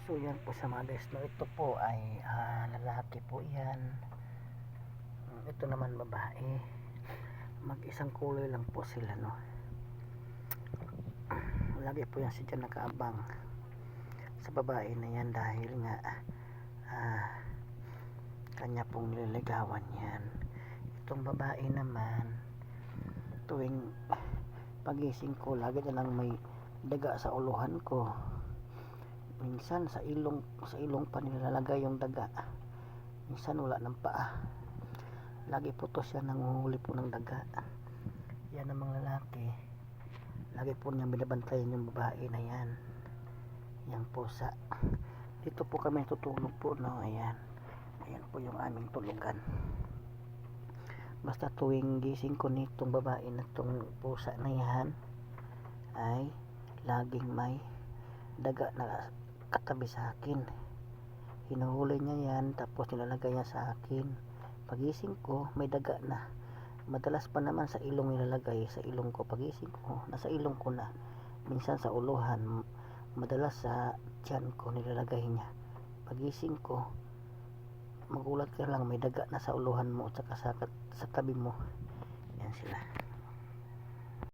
So yan po sa mga guys, no, ito po ay lalaki po yan. Ito naman babae. Mag-isang kulay lang po sila, no. Lagi po yan si dyan nakaabang sa babae na yan dahil nga kanya pong nililigawan yan. Itong babae naman, tuwing pagising ko, lagi na lang may daga sa uluhan ko. Minsan sa ilong pa nilalagay yung daga, minsan wala ng paa. Lagi po to siya nanguhuli po ng daga. Yan ang mga lalaki, lagi po niya binabantayan yung babae na yan, yung pusa. Dito po kami tutulog po, no. Ayan po yung aming tulugan. Basta tuwing gising ko nitong babae na tong pusa na yan, ay laging may daga na katabi sa akin. Hinuhuli niya yan, tapos nilalagay niya sa akin. Pagising ko, may daga na. Madalas pa naman sa ilong nilalagay, sa ilong ko. Pagising ko, nasa ilong ko na. Minsan sa uluhan, madalas sa tiyan ko nilalagay niya. Pagising ko, magulat ka lang, may daga na sa uluhan mo at saka sa tabi mo.